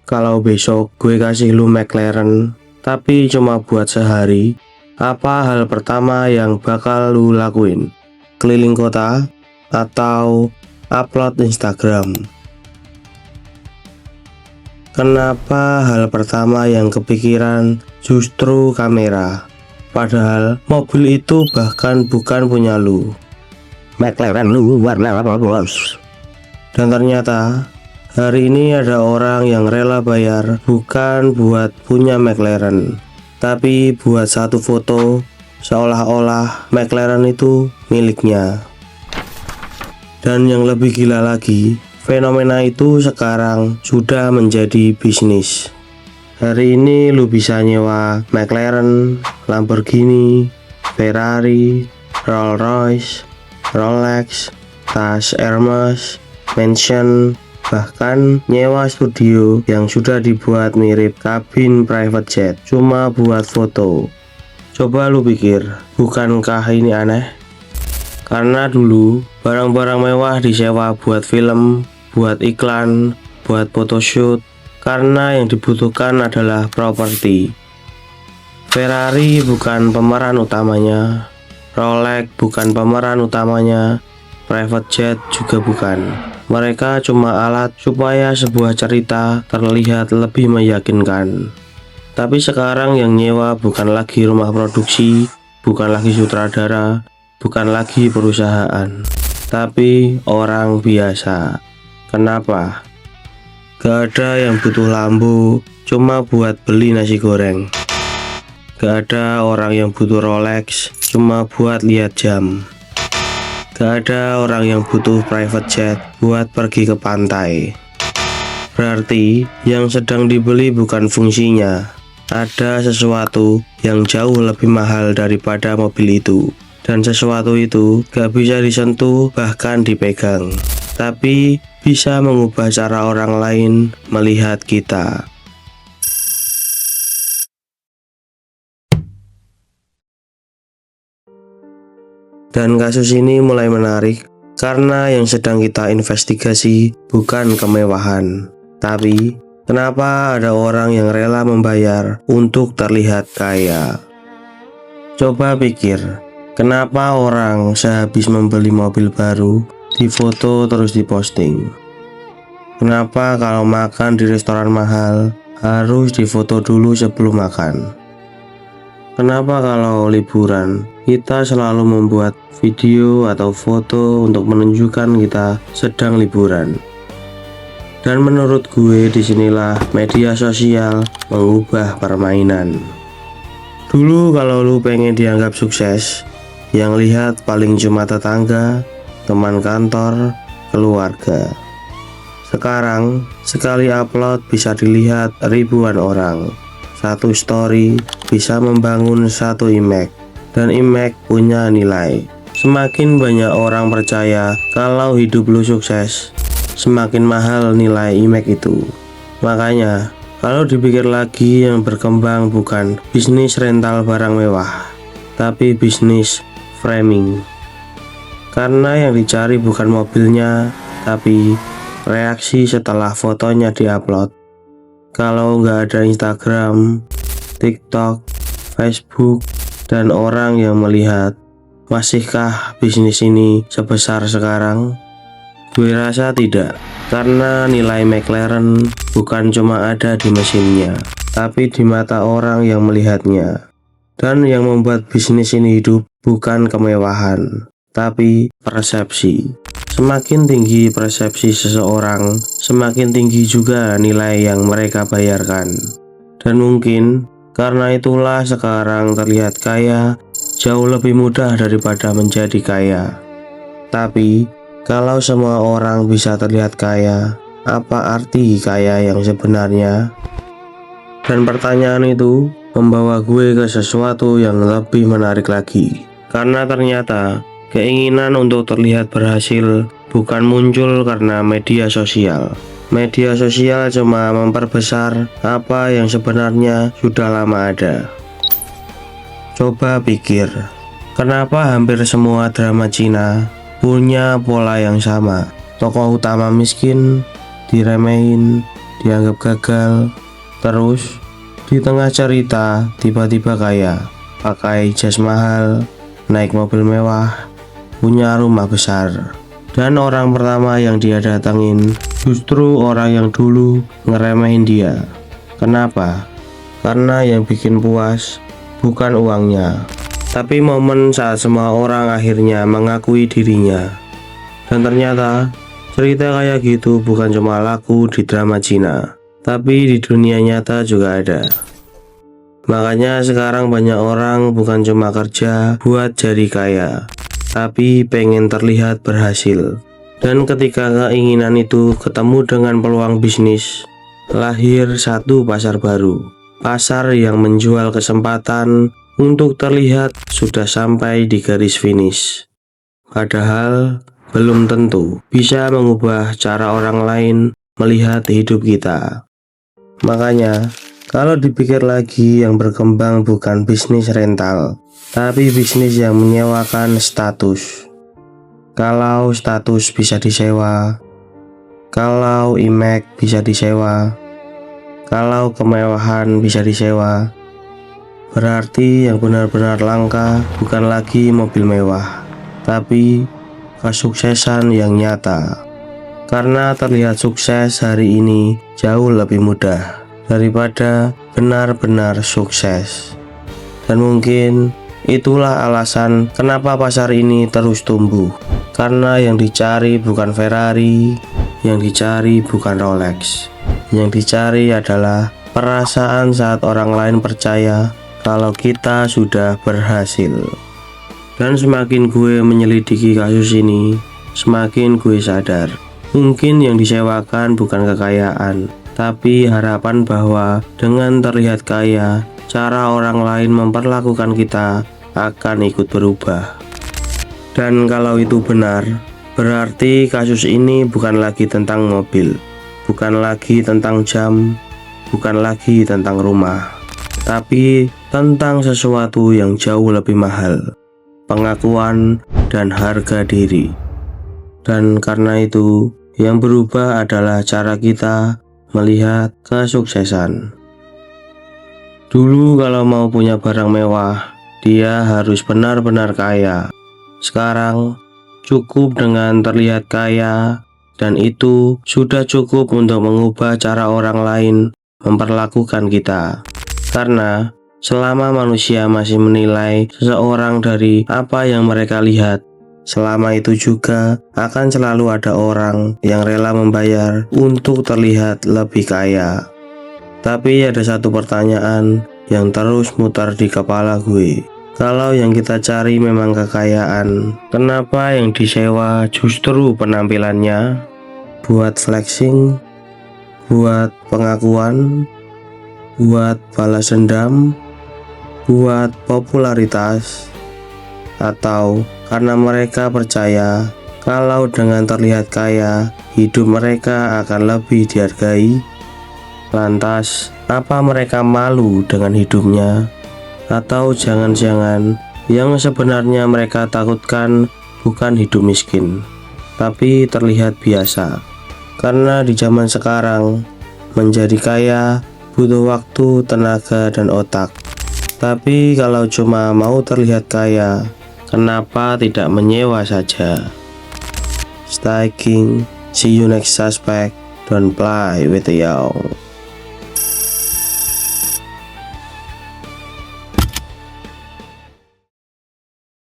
Kalau besok gue kasih lu McLaren, tapi cuma buat sehari, apa hal pertama yang bakal lu lakuin? Keliling kota atau upload Instagram? Kenapa hal pertama yang kepikiran justru kamera? Padahal mobil itu bahkan bukan punya lu. McLaren lu warna polos. Dan ternyata hari ini ada orang yang rela bayar bukan buat punya McLaren, tapi buat satu foto seolah-olah McLaren itu miliknya. Dan yang lebih gila lagi, fenomena itu sekarang sudah menjadi bisnis. Hari ini lu bisa nyewa McLaren, Lamborghini, Ferrari, Rolls Royce, Rolex, tas Hermes, mansion, bahkan nyewa studio yang sudah dibuat mirip kabin private jet cuma buat foto. Coba lu pikir, bukankah ini aneh? Karena dulu barang-barang mewah disewa buat film, buat iklan, buat photoshoot, karena yang dibutuhkan adalah properti. Ferrari bukan pemeran utamanya, Rolex bukan pemeran utamanya, private jet juga bukan. Mereka cuma alat supaya sebuah cerita terlihat lebih meyakinkan. Tapi sekarang yang nyewa bukan lagi rumah produksi, bukan lagi sutradara, bukan lagi perusahaan, tapi orang biasa. Kenapa? Gak ada yang butuh Lambo cuma buat beli nasi goreng. Gak ada orang yang butuh Rolex cuma buat lihat jam. Gak ada orang yang butuh private jet buat pergi ke pantai. Berarti yang sedang dibeli bukan fungsinya. Ada sesuatu yang jauh lebih mahal daripada mobil itu. Dan sesuatu itu gak bisa disentuh bahkan dipegang, tapi bisa mengubah cara orang lain melihat kita. Dan kasus ini mulai menarik karena yang sedang kita investigasi bukan kemewahan, tapi kenapa ada orang yang rela membayar untuk terlihat kaya. Coba pikir, kenapa orang sehabis membeli mobil baru difoto terus diposting? Kenapa kalau makan di restoran mahal harus difoto dulu sebelum makan? Kenapa kalau liburan kita selalu membuat video atau foto untuk menunjukkan kita sedang liburan? Dan menurut gue disinilah media sosial mengubah permainan. Dulu kalau lu pengen dianggap sukses, yang lihat paling cuma tetangga, teman kantor, keluarga. Sekarang sekali upload bisa dilihat ribuan orang. Satu story bisa membangun satu image, dan image punya nilai. Semakin banyak orang percaya kalau hidup lu sukses, semakin mahal nilai image itu. Makanya kalau dipikir lagi, yang berkembang bukan bisnis rental barang mewah, tapi bisnis framing. Karena yang dicari bukan mobilnya, tapi reaksi setelah fotonya diupload. Kalau nggak ada Instagram, TikTok, Facebook, dan orang yang melihat, masihkah bisnis ini sebesar sekarang? Gue rasa tidak, karena nilai McLaren bukan cuma ada di mesinnya, tapi di mata orang yang melihatnya. Dan yang membuat bisnis ini hidup bukan kemewahan, tapi persepsi. Semakin tinggi persepsi seseorang, semakin tinggi juga nilai yang mereka bayarkan. Dan mungkin karena itulah sekarang terlihat kaya jauh lebih mudah daripada menjadi kaya. Tapi kalau semua orang bisa terlihat kaya, apa arti kaya yang sebenarnya? Dan pertanyaan itu membawa gue ke sesuatu yang lebih menarik lagi. Karena ternyata keinginan untuk terlihat berhasil bukan muncul karena media sosial. Media sosial cuma memperbesar apa yang sebenarnya sudah lama ada. Coba pikir, kenapa hampir semua drama Cina punya pola yang sama? Tokoh utama miskin, diremehin, dianggap gagal. Terus di tengah cerita tiba-tiba kaya, pakai jas mahal, naik mobil mewah, punya rumah besar. Dan orang pertama yang dia datangin justru orang yang dulu ngeremehin dia. Kenapa? Karena yang bikin puas bukan uangnya, tapi momen saat semua orang akhirnya mengakui dirinya. Dan ternyata cerita kayak gitu bukan cuma laku di drama Cina, tapi di dunia nyata juga ada. Makanya sekarang banyak orang bukan cuma kerja buat jadi kaya, tapi pengen terlihat berhasil. Dan ketika keinginan itu ketemu dengan peluang bisnis, lahir satu pasar baru. Pasar yang menjual kesempatan untuk terlihat sudah sampai di garis finish. Padahal belum tentu bisa mengubah cara orang lain melihat hidup kita. Makanya kalau dipikir lagi, yang berkembang bukan bisnis rental, tapi bisnis yang menyewakan status. Kalau status bisa disewa, kalau image bisa disewa, kalau kemewahan bisa disewa, berarti yang benar-benar langka bukan lagi mobil mewah, tapi kesuksesan yang nyata. Karena terlihat sukses hari ini jauh lebih mudah daripada benar-benar sukses. Dan mungkin itulah alasan kenapa pasar ini terus tumbuh. Karena yang dicari bukan Ferrari, yang dicari bukan Rolex. Yang dicari adalah perasaan saat orang lain percaya kalau kita sudah berhasil. Dan semakin gue menyelidiki kasus ini, semakin gue sadar, mungkin yang disewakan bukan kekayaan, tapi harapan bahwa dengan terlihat kaya, cara orang lain memperlakukan kita akan ikut berubah. Dan kalau itu benar, berarti kasus ini bukan lagi tentang mobil, bukan lagi tentang jam, bukan lagi tentang rumah, tapi tentang sesuatu yang jauh lebih mahal, pengakuan dan harga diri. Dan karena itu, yang berubah adalah cara kita melihat kesuksesan. Dulu kalau mau punya barang mewah, dia harus benar-benar kaya. Sekarang cukup dengan terlihat kaya, dan itu sudah cukup untuk mengubah cara orang lain memperlakukan kita. Karena selama manusia masih menilai seseorang dari apa yang mereka lihat, selama itu juga akan selalu ada orang yang rela membayar untuk terlihat lebih kaya. Tapi ada satu pertanyaan yang terus mutar di kepala gue. Kalau yang kita cari memang kekayaan, kenapa yang disewa justru penampilannya? Buat flexing, buat pengakuan, buat balas dendam, buat popularitas, atau karena mereka percaya kalau dengan terlihat kaya, hidup mereka akan lebih dihargai? Lantas, apa mereka malu dengan hidupnya? Atau jangan-jangan yang sebenarnya mereka takutkan bukan hidup miskin, tapi terlihat biasa? Karena di zaman sekarang, menjadi kaya butuh waktu, tenaga, dan otak. Tapi kalau cuma mau terlihat kaya, kenapa tidak menyewa saja? Stay king, see you next suspect, don't play with the young.